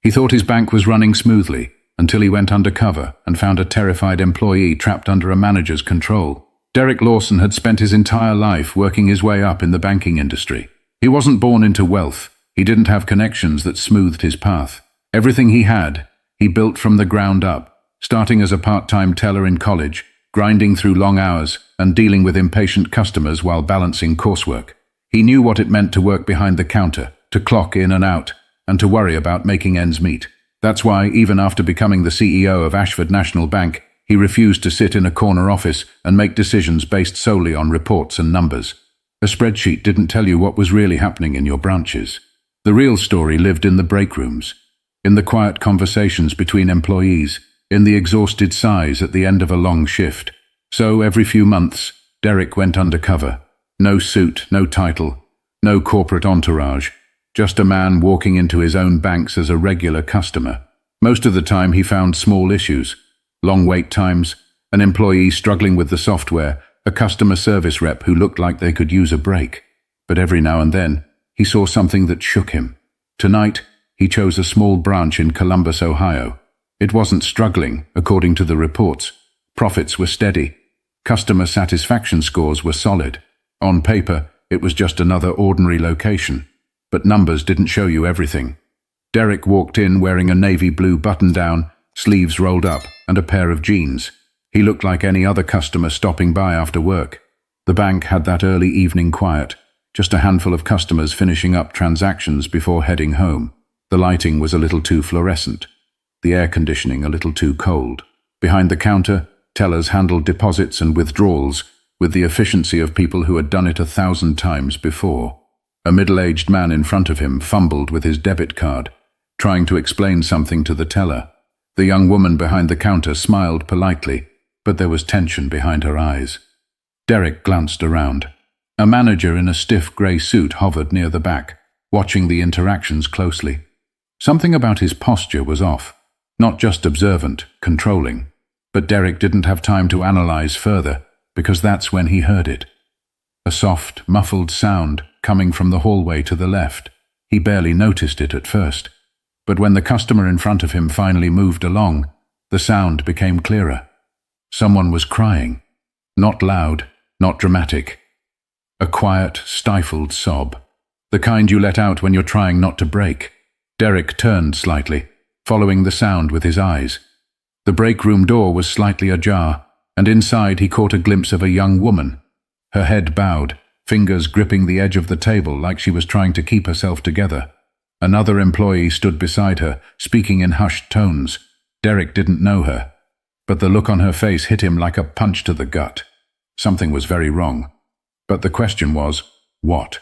He thought his bank was running smoothly until he went undercover and found a terrified employee trapped under a manager's control. Derrick Lawson had spent his entire life working his way up in the banking industry. He wasn't born into wealth. He didn't have connections that smoothed his path. Everything he had, he built from the ground up, starting as a part-time teller in college, grinding through long hours and dealing with impatient customers while balancing coursework. He knew what it meant to work behind the counter, to clock in and out, and to worry about making ends meet. That's why, even after becoming the CEO of Ashford National Bank, he refused to sit in a corner office and make decisions based solely on reports and numbers. A spreadsheet didn't tell you what was really happening in your branches. The real story lived in the break rooms, in the quiet conversations between employees, in the exhausted sighs at the end of a long shift. So every few months, Derrick went undercover. No suit, no title, no corporate entourage, just a man walking into his own banks as a regular customer. Most of the time he found small issues, long wait times, an employee struggling with the software, a customer service rep who looked like they could use a break. But every now and then, he saw something that shook him. Tonight, he chose a small branch in Columbus, Ohio. It wasn't struggling, according to the reports. Profits were steady. Customer satisfaction scores were solid. On paper, it was just another ordinary location. But numbers didn't show you everything. Derrick walked in wearing a navy blue button-down, sleeves rolled up, and a pair of jeans. He looked like any other customer stopping by after work. The bank had that early evening quiet, just a handful of customers finishing up transactions before heading home. The lighting was a little too fluorescent, the air conditioning a little too cold. Behind the counter, tellers handled deposits and withdrawals with the efficiency of people who had done it 1,000 times before. A middle-aged man in front of him fumbled with his debit card, trying to explain something to the teller. The young woman behind the counter smiled politely, but there was tension behind her eyes. Derrick glanced around. A manager in a stiff grey suit hovered near the back, watching the interactions closely. Something about his posture was off, not just observant, controlling. But Derrick didn't have time to analyze further, because that's when he heard it. A soft, muffled sound coming from the hallway to the left. He barely noticed it at first. But when the customer in front of him finally moved along, the sound became clearer. Someone was crying. Not loud, not dramatic. A quiet, stifled sob. The kind you let out when you're trying not to break. Derrick turned slightly, following the sound with his eyes. The break room door was slightly ajar, and inside he caught a glimpse of a young woman. Her head bowed, fingers gripping the edge of the table like she was trying to keep herself together. Another employee stood beside her, speaking in hushed tones. Derrick didn't know her, but the look on her face hit him like a punch to the gut. Something was very wrong. But the question was, what?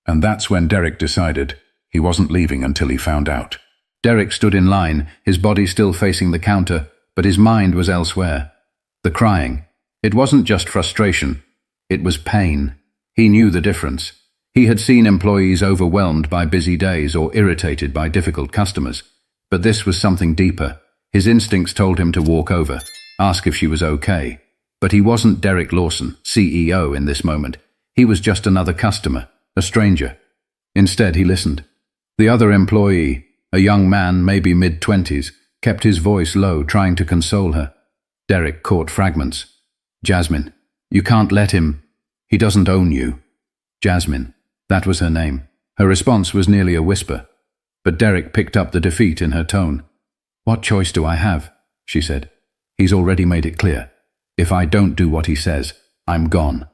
And that's when Derrick decided he wasn't leaving until he found out. Derrick stood in line, his body still facing the counter, but his mind was elsewhere. The crying. It wasn't just frustration. It was pain. He knew the difference. He had seen employees overwhelmed by busy days or irritated by difficult customers. But this was something deeper. His instincts told him to walk over, ask if she was okay. But he wasn't Derrick Lawson, CEO, in this moment. He was just another customer, a stranger. Instead, he listened. The other employee, a young man, maybe mid-20s, kept his voice low, trying to console her. Derrick caught fragments. Jasmine, you can't let him. He doesn't own you. Jasmine, that was her name. Her response was nearly a whisper. But Derrick picked up the defeat in her tone. What choice do I have? She said. He's already made it clear. If I don't do what he says, I'm gone.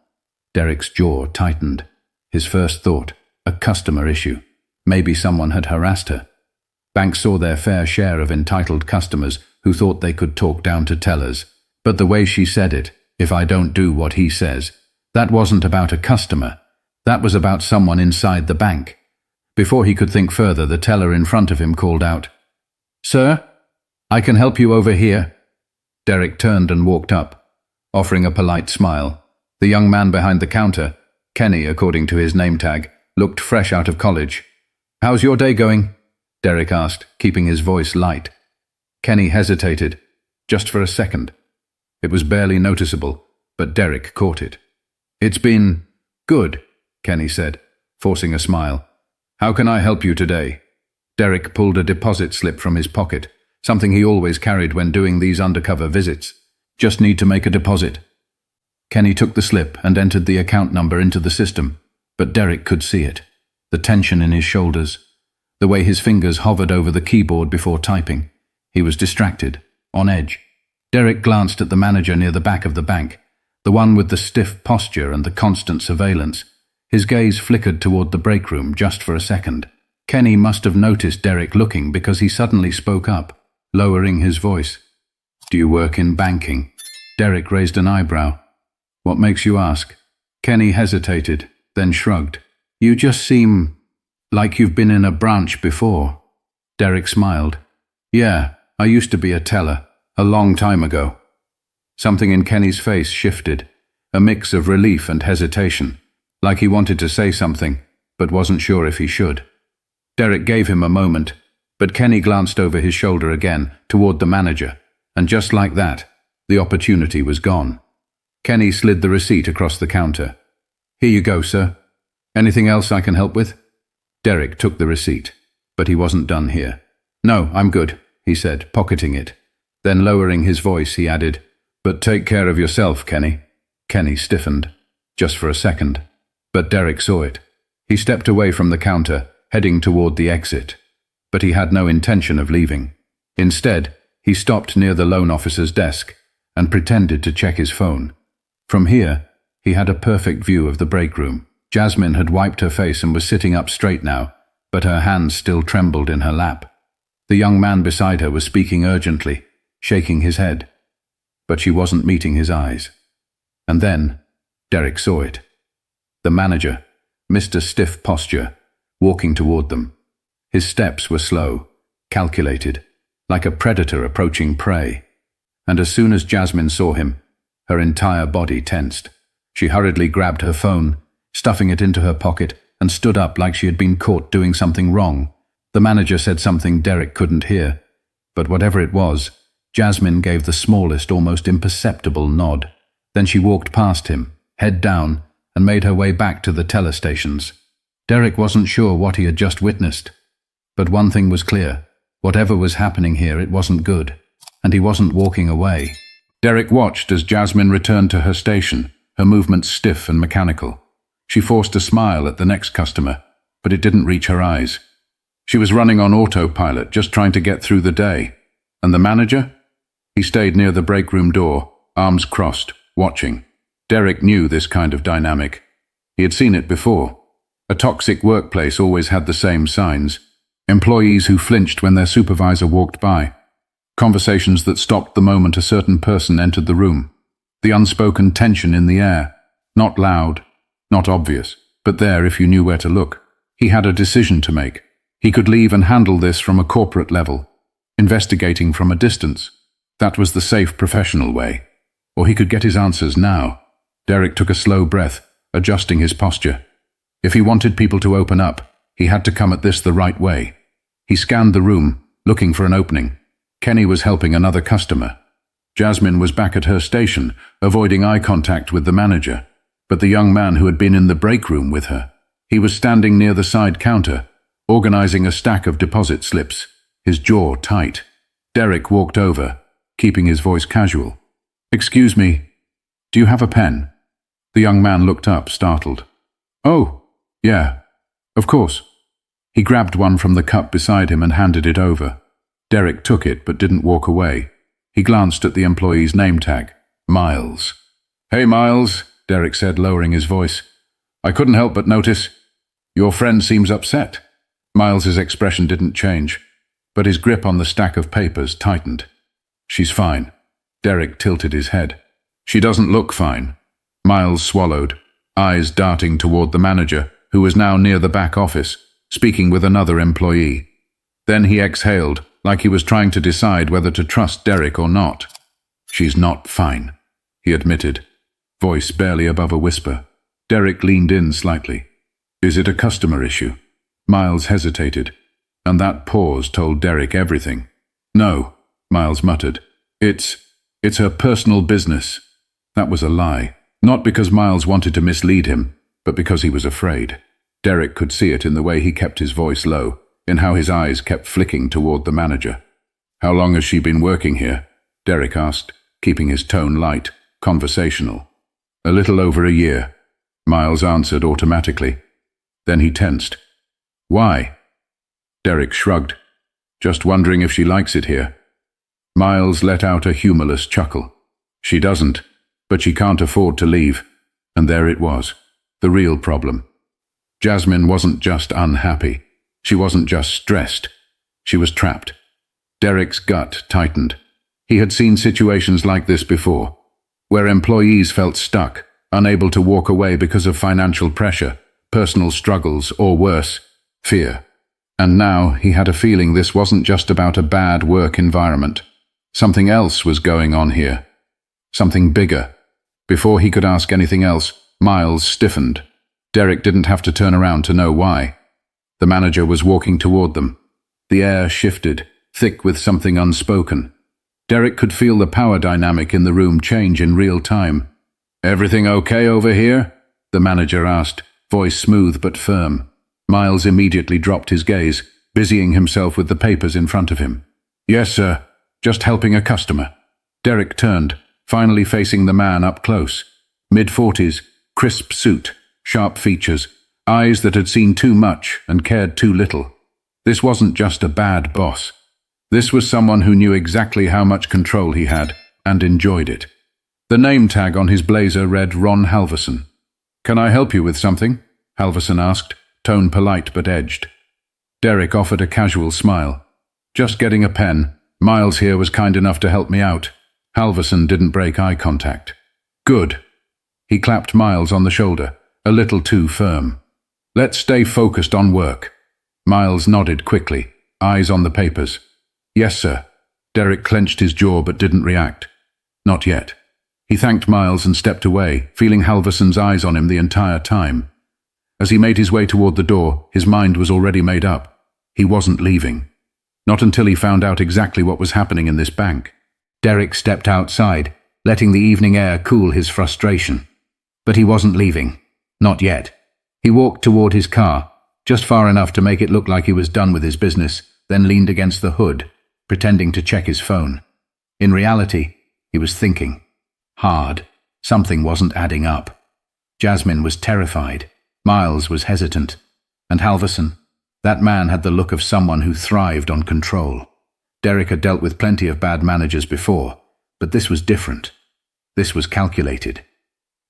Derrick's jaw tightened. His first thought, a customer issue. Maybe someone had harassed her. Banks saw their fair share of entitled customers who thought they could talk down to tellers. But the way she said it, if I don't do what he says, that wasn't about a customer. That was about someone inside the bank. Before he could think further, the teller in front of him called out, "Sir, I can help you over here." Derrick turned and walked up, offering a polite smile. The young man behind the counter, Kenny according to his name tag, looked fresh out of college. "How's your day going?" Derrick asked, keeping his voice light. Kenny hesitated, just for a second. It was barely noticeable, but Derrick caught it. "It's been good," Kenny said, forcing a smile. "How can I help you today?" Derrick pulled a deposit slip from his pocket, something he always carried when doing these undercover visits. Just need to make a deposit. Kenny took the slip and entered the account number into the system, but Derrick could see it. The tension in his shoulders, the way his fingers hovered over the keyboard before typing. He was distracted, on edge. Derrick glanced at the manager near the back of the bank, the one with the stiff posture and the constant surveillance. His gaze flickered toward the break room just for a second. Kenny must have noticed Derrick looking because he suddenly spoke up, lowering his voice. "Do you work in banking?" Derrick raised an eyebrow. "What makes you ask?" Kenny hesitated, then shrugged. "You just seem like you've been in a branch before." Derrick smiled. "Yeah, I used to be a teller, a long time ago." Something in Kenny's face shifted, a mix of relief and hesitation, like he wanted to say something, but wasn't sure if he should. Derrick gave him a moment, but Kenny glanced over his shoulder again, toward the manager, and just like that, the opportunity was gone. Kenny slid the receipt across the counter. "Here you go, sir. Anything else I can help with?" Derrick took the receipt, but he wasn't done here. "No, I'm good," he said, pocketing it. Then lowering his voice, he added, "But take care of yourself, Kenny." Kenny stiffened, just for a second, but Derrick saw it. He stepped away from the counter, heading toward the exit, but he had no intention of leaving. Instead, he stopped near the loan officer's desk and pretended to check his phone. From here, he had a perfect view of the break room. Jasmine had wiped her face and was sitting up straight now, but her hands still trembled in her lap. The young man beside her was speaking urgently, shaking his head, but she wasn't meeting his eyes. And then, Derrick saw it. The manager, Mr. Stiff Posture, walking toward them. His steps were slow, calculated, like a predator approaching prey. And as soon as Jasmine saw him, her entire body tensed. She hurriedly grabbed her phone, stuffing it into her pocket, and stood up like she had been caught doing something wrong. The manager said something Derrick couldn't hear, but whatever it was, Jasmine gave the smallest, almost imperceptible nod. Then she walked past him, head down, and made her way back to the teller stations. Derrick wasn't sure what he had just witnessed, but one thing was clear. Whatever was happening here, it wasn't good, and he wasn't walking away. Derrick watched as Jasmine returned to her station, her movements stiff and mechanical. She forced a smile at the next customer, but it didn't reach her eyes. She was running on autopilot, just trying to get through the day. And the manager? He stayed near the break room door, arms crossed, watching. Derrick knew this kind of dynamic. He had seen it before. A toxic workplace always had the same signs. Employees who flinched when their supervisor walked by. Conversations that stopped the moment a certain person entered the room. The unspoken tension in the air. Not loud, not obvious, but there if you knew where to look. He had a decision to make. He could leave and handle this from a corporate level, investigating from a distance. That was the safe professional way. Or he could get his answers now. Derrick took a slow breath, adjusting his posture. If he wanted people to open up, he had to come at this the right way. He scanned the room, looking for an opening. Kenny was helping another customer. Jasmine was back at her station, avoiding eye contact with the manager. But the young man who had been in the break room with her, he was standing near the side counter, organizing a stack of deposit slips, his jaw tight. Derrick walked over, keeping his voice casual. "Excuse me, do you have a pen?" The young man looked up, startled. "Oh, yeah, of course." He grabbed one from the cup beside him and handed it over. Derrick took it but didn't walk away. He glanced at the employee's name tag, Miles. "Hey, Miles," Derrick said, lowering his voice. "I couldn't help but notice. Your friend seems upset." Miles's expression didn't change, but his grip on the stack of papers tightened. "She's fine." Derrick tilted his head. "She doesn't look fine." Miles swallowed, eyes darting toward the manager, who was now near the back office, speaking with another employee. Then he exhaled, like he was trying to decide whether to trust Derrick or not. "She's not fine," he admitted, voice barely above a whisper. Derrick leaned in slightly. "Is it a customer issue?" Miles hesitated, and that pause told Derrick everything. "No," Miles muttered. It's her personal business." That was a lie, not because Miles wanted to mislead him, but because he was afraid. Derrick could see it in the way he kept his voice low. in how his eyes kept flicking toward the manager. "How long has she been working here?" Derrick asked, keeping his tone light, conversational. "A little over a year," Miles answered automatically. Then he tensed. "Why?" Derrick shrugged. "Just wondering if she likes it here." Miles let out a humorless chuckle. "She doesn't, but she can't afford to leave." And there it was, the real problem. Jasmine wasn't just unhappy. She wasn't just stressed. She was trapped. Derrick's gut tightened. He had seen situations like this before, where employees felt stuck, unable to walk away because of financial pressure, personal struggles, or worse, fear. And now he had a feeling this wasn't just about a bad work environment. Something else was going on here. Something bigger. Before he could ask anything else, Miles stiffened. Derrick didn't have to turn around to know why. The manager was walking toward them. The air shifted, thick with something unspoken. Derrick could feel the power dynamic in the room change in real time. "Everything okay over here?" the manager asked, voice smooth but firm. Miles immediately dropped his gaze, busying himself with the papers in front of him. "Yes, sir. Just helping a customer." Derrick turned, finally facing the man up close. Mid-40s, crisp suit, sharp features, eyes that had seen too much and cared too little. This wasn't just a bad boss. This was someone who knew exactly how much control he had, and enjoyed it. The name tag on his blazer read Ron Halverson. "Can I help you with something?" Halverson asked, tone polite but edged. Derrick offered a casual smile. "Just getting a pen. Miles here was kind enough to help me out." Halverson didn't break eye contact. "Good." He clapped Miles on the shoulder, a little too firm. "Let's stay focused on work." Miles nodded quickly, eyes on the papers. "Yes, sir." Derrick clenched his jaw but didn't react. Not yet. He thanked Miles and stepped away, feeling Halverson's eyes on him the entire time. As he made his way toward the door, his mind was already made up. He wasn't leaving. Not until he found out exactly what was happening in this bank. Derrick stepped outside, letting the evening air cool his frustration. But he wasn't leaving. Not yet. He walked toward his car, just far enough to make it look like he was done with his business, then leaned against the hood, pretending to check his phone. In reality, he was thinking. Hard. Something wasn't adding up. Jasmine was terrified. Miles was hesitant. And Halverson? That man had the look of someone who thrived on control. Derrick had dealt with plenty of bad managers before, but this was different. This was calculated.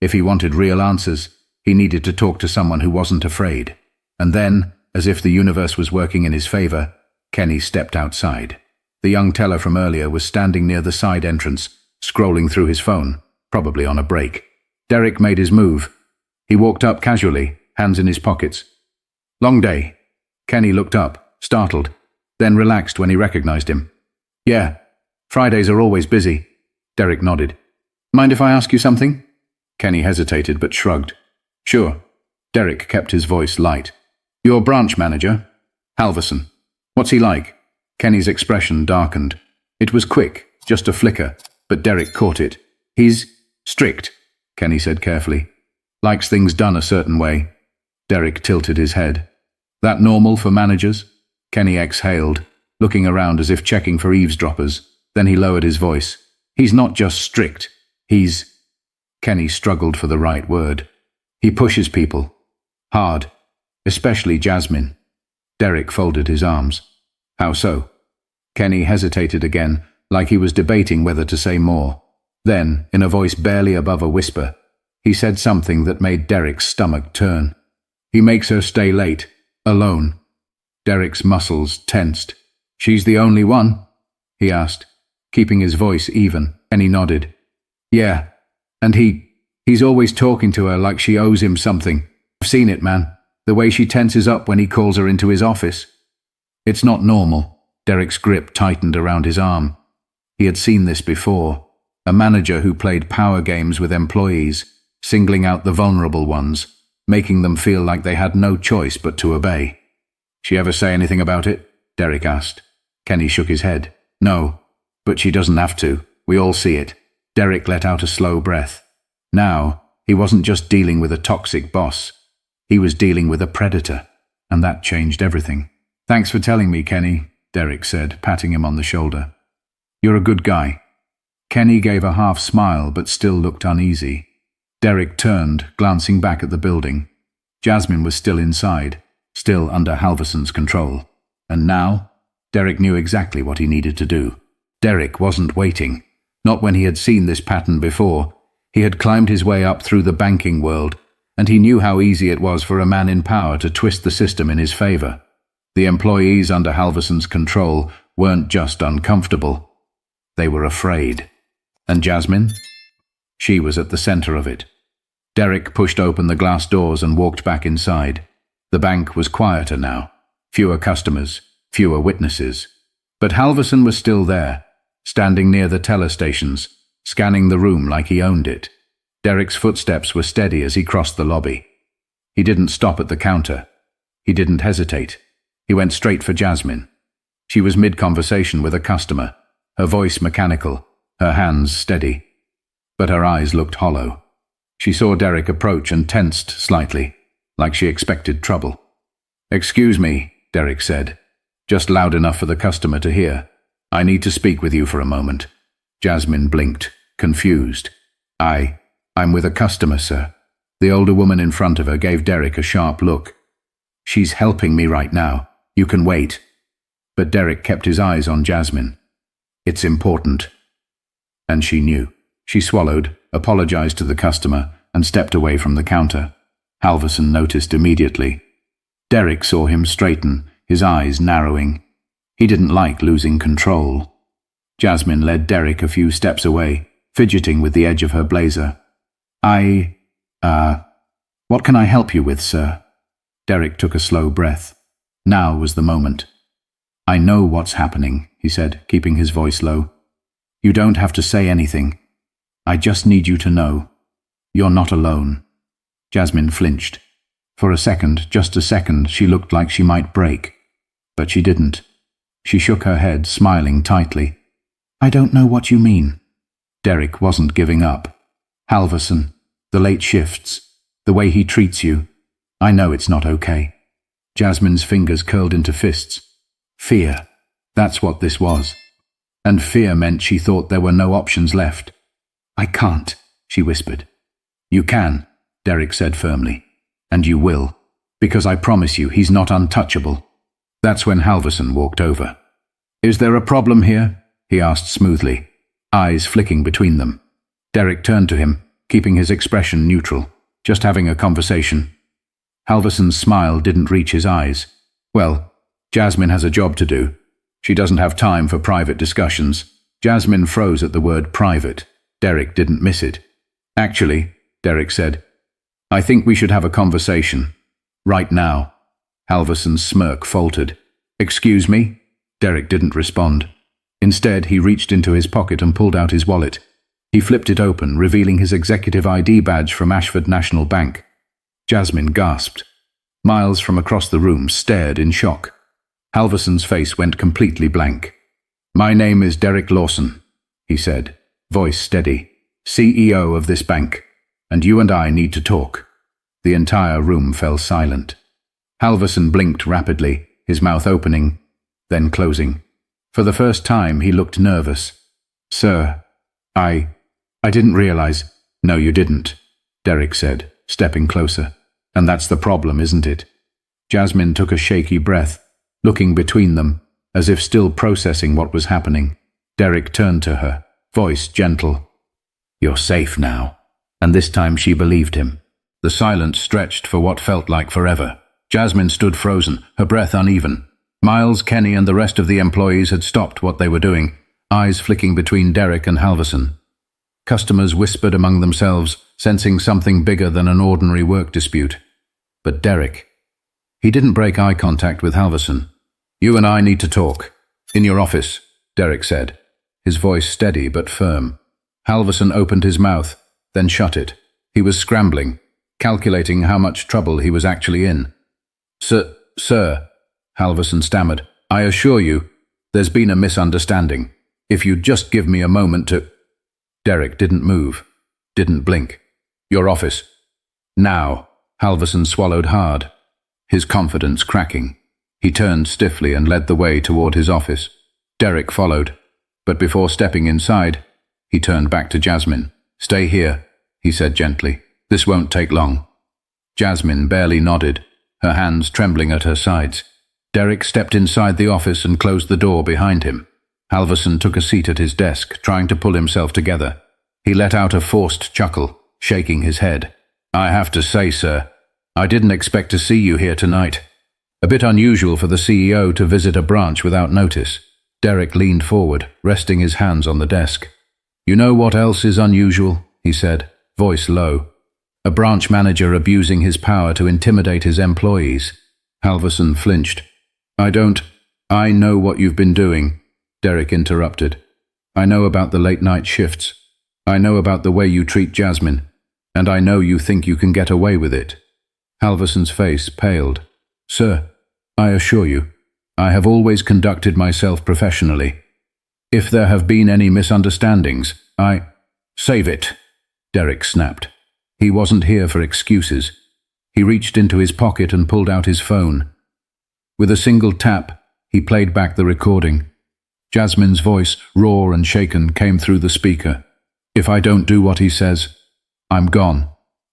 If he wanted real answers, he needed to talk to someone who wasn't afraid. And then, as if the universe was working in his favor, Kenny stepped outside. The young teller from earlier was standing near the side entrance, scrolling through his phone, probably on a break. Derrick made his move. He walked up casually, hands in his pockets. "Long day." Kenny looked up, startled, then relaxed when he recognized him. "Yeah, Fridays are always busy." Derrick nodded. "Mind if I ask you something?" Kenny hesitated but shrugged. "Sure." Derrick kept his voice light. "Your branch manager?" "Halverson. What's he like?" Kenny's expression darkened. It was quick, just a flicker, but Derrick caught it. "He's strict," Kenny said carefully. "Likes things done a certain way." Derrick tilted his head. "That normal for managers?" Kenny exhaled, looking around as if checking for eavesdroppers. Then he lowered his voice. "He's not just strict. He's—" Kenny struggled for the right word. "He pushes people. Hard. Especially Jasmine." Derrick folded his arms. "How so?" Kenny hesitated again, like he was debating whether to say more. Then, in a voice barely above a whisper, he said something that made Derrick's stomach turn. "He makes her stay late. Alone." Derrick's muscles tensed. "She's the only one?" he asked, keeping his voice even, and he nodded. "Yeah, and he's always talking to her like she owes him something. I've seen it, man. The way she tenses up when he calls her into his office." "It's not normal." Derrick's grip tightened around his arm. He had seen this before. A manager who played power games with employees, singling out the vulnerable ones, making them feel like they had no choice but to obey. "She ever say anything about it?" Derrick asked. Kenny shook his head. "No, but she doesn't have to. We all see it." Derrick let out a slow breath. Now, he wasn't just dealing with a toxic boss. He was dealing with a predator, and that changed everything. Thanks for telling me, Kenny, Derrick said, patting him on the shoulder. You're a good guy. Kenny gave a half smile but still looked uneasy. Derrick turned, glancing back at the building. Jasmine was still inside, still under Halverson's control. And now, Derrick knew exactly what he needed to do. Derrick wasn't waiting. Not when he had seen this pattern before. He had climbed his way up through the banking world, and he knew how easy it was for a man in power to twist the system in his favor. The employees under Halverson's control weren't just uncomfortable. They were afraid. And Jasmine? She was at the center of it. Derrick pushed open the glass doors and walked back inside. The bank was quieter now. Fewer customers, fewer witnesses. But Halverson was still there, standing near the teller stations, scanning the room like he owned it. Derrick's footsteps were steady as he crossed the lobby. He didn't stop at the counter. He didn't hesitate. He went straight for Jasmine. She was mid-conversation with a customer, her voice mechanical, her hands steady. But her eyes looked hollow. She saw Derrick approach and tensed slightly, like she expected trouble. "Excuse me," Derrick said, just loud enough for the customer to hear. "I need to speak with you for a moment." Jasmine blinked, confused. I'm with a customer, sir." The older woman in front of her gave Derrick a sharp look. "She's helping me right now. You can wait." But Derrick kept his eyes on Jasmine. "It's important." And she knew. She swallowed, apologized to the customer, and stepped away from the counter. Halverson noticed immediately. Derrick saw him straighten, his eyes narrowing. He didn't like losing control. Jasmine led Derrick a few steps away, fidgeting with the edge of her blazer. What can I help you with, sir?" Derrick took a slow breath. Now was the moment. "I know what's happening," he said, keeping his voice low. "You don't have to say anything. I just need you to know. You're not alone." Jasmine flinched. For a second, just a second, she looked like she might break. But she didn't. She shook her head, smiling tightly. "I don't know what you mean." Derrick wasn't giving up. "Halverson, the late shifts, the way he treats you. I know it's not okay." Jasmine's fingers curled into fists. Fear. That's what this was. And fear meant she thought there were no options left. "I can't," she whispered. "You can," Derrick said firmly. "And you will. Because I promise you he's not untouchable." That's when Halverson walked over. "Is there a problem here?" he asked smoothly, eyes flicking between them. Derrick turned to him, keeping his expression neutral, just having a conversation. Halverson's smile didn't reach his eyes. "Well, Jasmine has a job to do. She doesn't have time for private discussions." Jasmine froze at the word private. Derrick didn't miss it. "Actually," Derrick said, "I think we should have a conversation. Right now." Halverson's smirk faltered. "Excuse me?" Derrick didn't respond. Instead, he reached into his pocket and pulled out his wallet. He flipped it open, revealing his executive ID badge from Ashford National Bank. Jasmine gasped. Miles from across the room stared in shock. Halverson's face went completely blank. "My name is Derrick Lawson," he said, voice steady, "CEO of this bank, and you and I need to talk." The entire room fell silent. Halverson blinked rapidly, his mouth opening, then closing. For the first time, he looked nervous. "Sir, I didn't realize." "No, you didn't," Derrick said, stepping closer. "And that's the problem, isn't it?" Jasmine took a shaky breath, looking between them, as if still processing what was happening. Derrick turned to her, voice gentle. "You're safe now." And this time she believed him. The silence stretched for what felt like forever. Jasmine stood frozen, her breath uneven. Miles, Kenny, and the rest of the employees had stopped what they were doing, eyes flicking between Derrick and Halverson. Customers whispered among themselves, sensing something bigger than an ordinary work dispute. But Derrick, he didn't break eye contact with Halverson. "You and I need to talk. In your office," Derrick said, his voice steady but firm. Halverson opened his mouth, then shut it. He was scrambling, calculating how much trouble he was actually in. Sir, Halverson stammered, "I assure you, there's been a misunderstanding. If you'd just give me a moment to—" Derrick didn't move, didn't blink. "Your office." "Now." Halverson swallowed hard, his confidence cracking. He turned stiffly and led the way toward his office. Derrick followed, but before stepping inside, he turned back to Jasmine. "Stay here," he said gently. "This won't take long." Jasmine barely nodded, her hands trembling at her sides. Derrick stepped inside the office and closed the door behind him. Halverson took a seat at his desk, trying to pull himself together. He let out a forced chuckle, shaking his head. "I have to say, sir, I didn't expect to see you here tonight. A bit unusual for the CEO to visit a branch without notice." Derrick leaned forward, resting his hands on the desk. "You know what else is unusual?" he said, voice low. "A branch manager abusing his power to intimidate his employees." Halverson flinched. I know what you've been doing," Derrick interrupted. "I know about the late-night shifts. I know about the way you treat Jasmine. And I know you think you can get away with it." Halverson's face paled. "Sir, I assure you, I have always conducted myself professionally. If there have been any misunderstandings, Save it," Derrick snapped. He wasn't here for excuses. He reached into his pocket and pulled out his phone. With a single tap, he played back the recording. Jasmine's voice, raw and shaken, came through the speaker. "If I don't do what he says, I'm gone."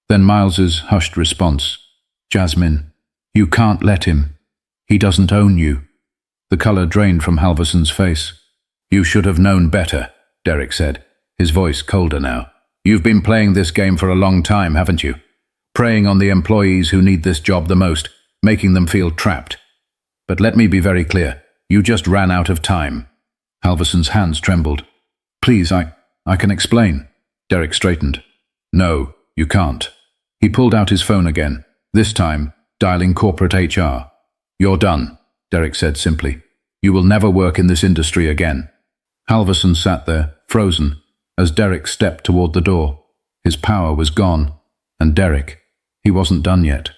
Then Miles's hushed response. "Jasmine, you can't let him. He doesn't own you." The color drained from Halverson's face. "You should have known better," Derrick said, his voice colder now. "You've been playing this game for a long time, haven't you? Preying on the employees who need this job the most, making them feel trapped. But let me be very clear, you just ran out of time." Halverson's hands trembled. "Please, I can explain." Derrick straightened. "No, you can't." He pulled out his phone again, this time dialing corporate HR. "You're done," Derrick said simply. "You will never work in this industry again." Halverson sat there, frozen, as Derrick stepped toward the door. His power was gone, and Derrick, he wasn't done yet.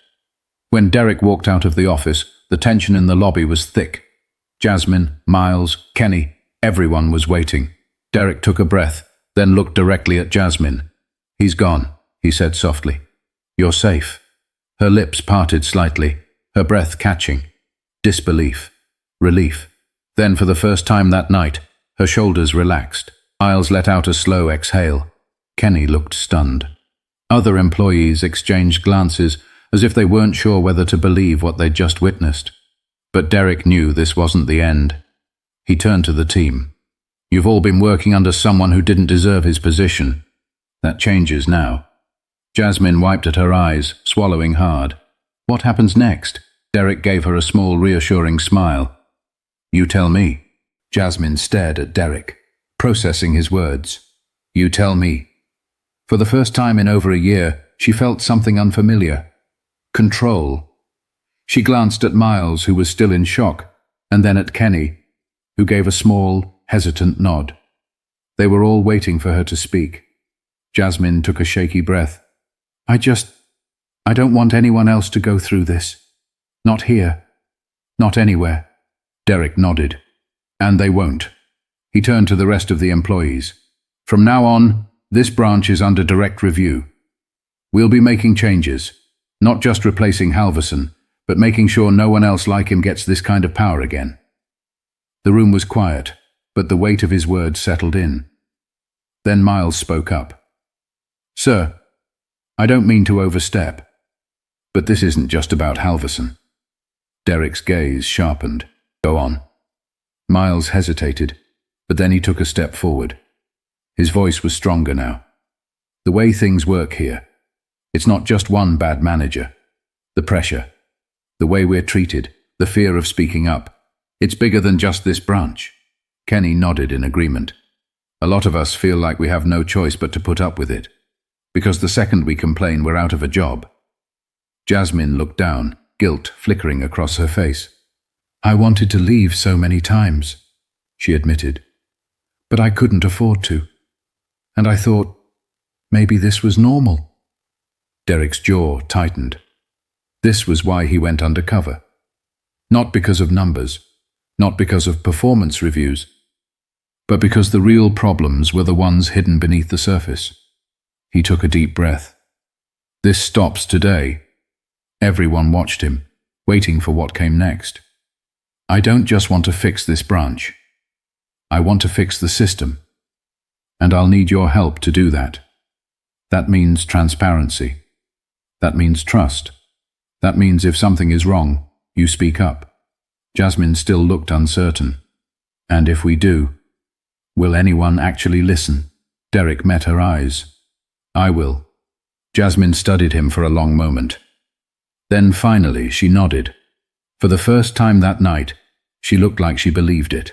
When Derrick walked out of the office, the tension in the lobby was thick. Jasmine, Miles, Kenny, everyone was waiting. Derrick took a breath, then looked directly at Jasmine. "He's gone," he said softly. "You're safe." Her lips parted slightly, her breath catching. Disbelief. Relief. Then for the first time that night, her shoulders relaxed. Miles let out a slow exhale. Kenny looked stunned. Other employees exchanged glances as if they weren't sure whether to believe what they'd just witnessed. But Derrick knew this wasn't the end. He turned to the team. "You've all been working under someone who didn't deserve his position. That changes now." Jasmine wiped at her eyes, swallowing hard. "What happens next?" Derrick gave her a small, reassuring smile. "You tell me." Jasmine stared at Derrick, processing his words. "You tell me." For the first time in over a year, she felt something unfamiliar. Control. She glanced at Miles, who was still in shock, and then at Kenny, who gave a small, hesitant nod. They were all waiting for her to speak. Jasmine took a shaky breath. I don't want anyone else to go through this. Not here. Not anywhere." Derrick nodded. "And they won't." He turned to the rest of the employees. "From now on, this branch is under direct review. We'll be making changes, not just replacing Halverson, but making sure no one else like him gets this kind of power again." The room was quiet, but the weight of his words settled in. Then Miles spoke up. "Sir, I don't mean to overstep, but this isn't just about Halverson." Derrick's gaze sharpened. "Go on." Miles hesitated, but then he took a step forward. His voice was stronger now. "The way things work here, it's not just one bad manager. The pressure, the way we're treated, the fear of speaking up, it's bigger than just this branch." Kenny nodded in agreement. "A lot of us feel like we have no choice but to put up with it, because the second we complain, we're out of a job." Jasmine looked down, guilt flickering across her face. "I wanted to leave so many times," she admitted, "but I couldn't afford to. And I thought, maybe this was normal." Derrick's jaw tightened. This was why he went undercover. Not because of numbers, not because of performance reviews, but because the real problems were the ones hidden beneath the surface. He took a deep breath. This stops today. Everyone watched him, waiting for what came next. I don't just want to fix this branch. I want to fix the system. And I'll need your help to do that. That means transparency. That means trust. That means if something is wrong, you speak up. Jasmine still looked uncertain. And if we do, will anyone actually listen? Derrick met her eyes. I will. Jasmine studied him for a long moment. Then finally she nodded. For the first time that night, she looked like she believed it.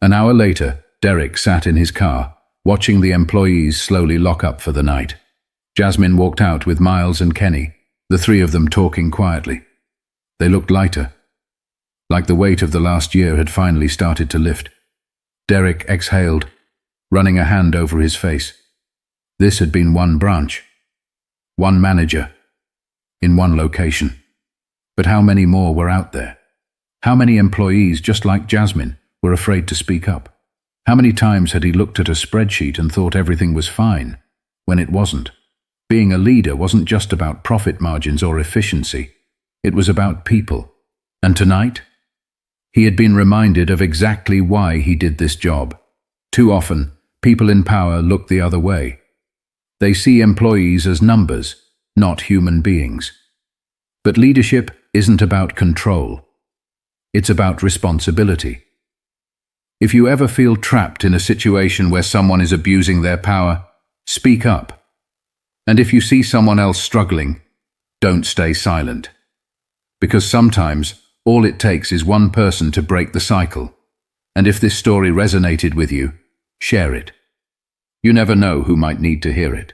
An hour later, Derrick sat in his car, watching the employees slowly lock up for the night. Jasmine walked out with Miles and Kenny, the three of them talking quietly. They looked lighter, like the weight of the last year had finally started to lift. Derrick exhaled, running a hand over his face. This had been one branch, one manager, in one location. But how many more were out there? How many employees, just like Jasmine, were afraid to speak up? How many times had he looked at a spreadsheet and thought everything was fine, when it wasn't? Being a leader wasn't just about profit margins or efficiency. It was about people. And tonight, he had been reminded of exactly why he did this job. Too often, people in power look the other way. They see employees as numbers, not human beings. But leadership isn't about control. It's about responsibility. If you ever feel trapped in a situation where someone is abusing their power, speak up. And if you see someone else struggling, don't stay silent. Because sometimes, all it takes is one person to break the cycle. And if this story resonated with you, share it. You never know who might need to hear it.